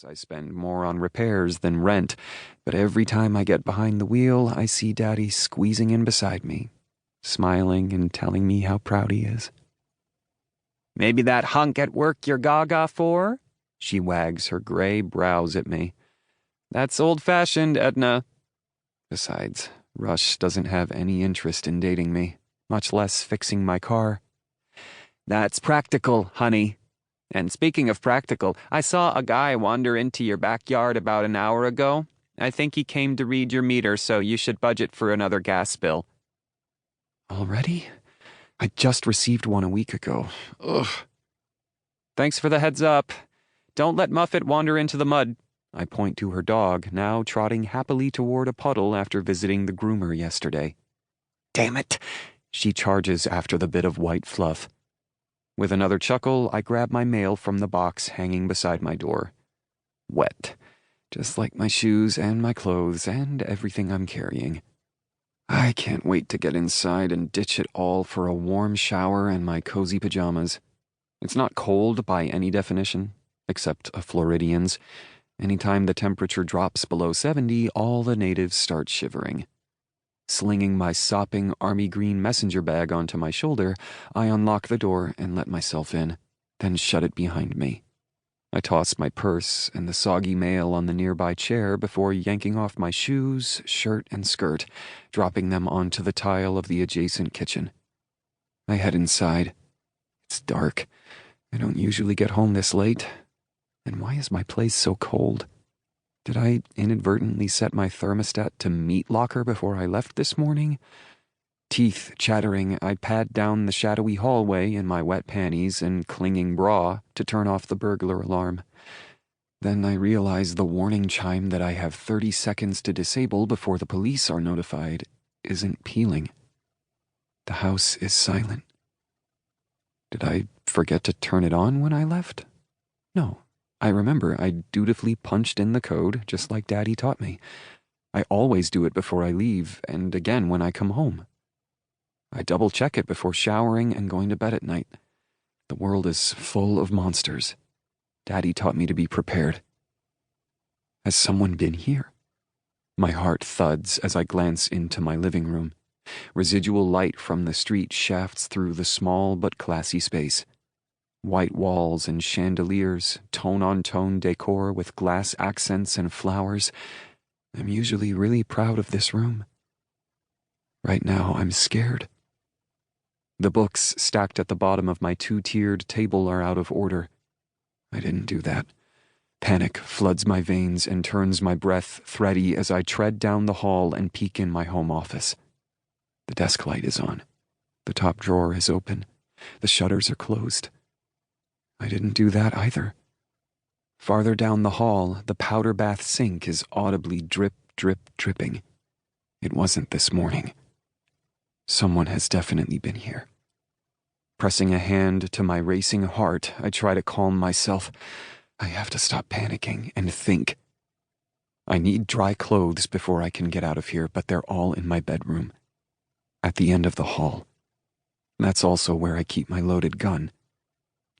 I spend more on repairs than rent, but every time I get behind the wheel, I see Daddy squeezing in beside me, smiling and telling me how proud he is. Maybe that hunk at work you're gaga for? She wags her gray brows at me. That's old-fashioned, Edna. Besides, Rush doesn't have any interest in dating me, much less fixing my car. That's practical, honey. And speaking of practical, I saw a guy wander into your backyard about an hour ago. I think he came to read your meter, so you should budget for another gas bill. Already? I just received one a week ago. Ugh. Thanks for the heads up. Don't let Muffet wander into the mud. I point to her dog, now trotting happily toward a puddle after visiting the groomer yesterday. Damn it! She charges after the bit of white fluff. With another chuckle, I grab my mail from the box hanging beside my door. Wet, just like my shoes and my clothes and everything I'm carrying. I can't wait to get inside and ditch it all for a warm shower and my cozy pajamas. It's not cold by any definition, except a Floridian's. Anytime the temperature drops below 70, all the natives start shivering. Slinging my sopping army green messenger bag onto my shoulder, I unlock the door and let myself in, then shut it behind me. I toss my purse and the soggy mail on the nearby chair before yanking off my shoes, shirt, and skirt, dropping them onto the tile of the adjacent kitchen. I head inside. It's dark. I don't usually get home this late. And why is my place so cold? Did I inadvertently set my thermostat to meat locker before I left this morning? Teeth chattering, I pad down the shadowy hallway in my wet panties and clinging bra to turn off the burglar alarm. Then I realize the warning chime that I have 30 seconds to disable before the police are notified isn't pealing. The house is silent. Did I forget to turn it on when I left? No. I remember I dutifully punched in the code, just like Daddy taught me. I always do it before I leave, and again when I come home. I double-check it before showering and going to bed at night. The world is full of monsters. Daddy taught me to be prepared. Has someone been here? My heart thuds as I glance into my living room. Residual light from the street shafts through the small but classy space. White walls and chandeliers, tone-on-tone decor with glass accents and flowers. I'm usually really proud of this room. Right now, I'm scared. The books stacked at the bottom of my two-tiered table are out of order. I didn't do that. Panic floods my veins and turns my breath thready as I tread down the hall and peek in my home office. The desk light is on. The top drawer is open. The shutters are closed. I didn't do that either. Farther down the hall, the powder bath sink is audibly drip, drip, dripping. It wasn't this morning. Someone has definitely been here. Pressing a hand to my racing heart, I try to calm myself. I have to stop panicking and think. I need dry clothes before I can get out of here, but they're all in my bedroom. At the end of the hall. That's also where I keep my loaded gun.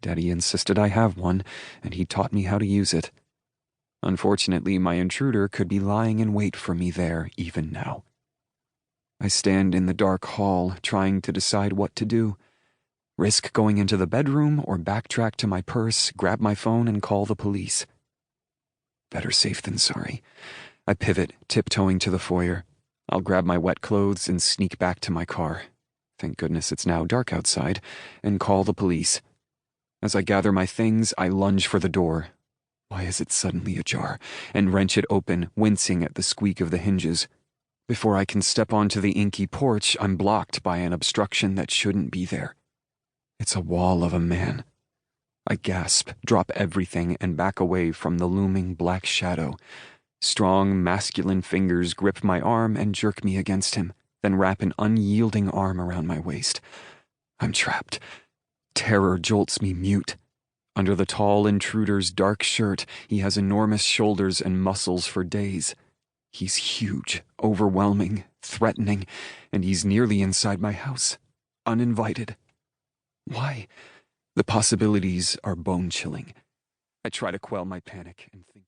Daddy insisted I have one, and he taught me how to use it. Unfortunately, my intruder could be lying in wait for me there even now. I stand in the dark hall, trying to decide what to do. Risk going into the bedroom or backtrack to my purse, grab my phone, and call the police. Better safe than sorry. I pivot, tiptoeing to the foyer. I'll grab my wet clothes and sneak back to my car. Thank goodness it's now dark outside, and call the police. As I gather my things, I lunge for the door. Why is it suddenly ajar? And wrench it open, wincing at the squeak of the hinges. Before I can step onto the inky porch, I'm blocked by an obstruction that shouldn't be there. It's a wall of a man. I gasp, drop everything, and back away from the looming black shadow. Strong, masculine fingers grip my arm and jerk me against him, then wrap an unyielding arm around my waist. I'm trapped. Terror jolts me mute. Under the tall intruder's dark shirt, he has enormous shoulders and muscles for days. He's huge, overwhelming, threatening, and he's nearly inside my house, uninvited. Why? The possibilities are bone-chilling. I try to quell my panic and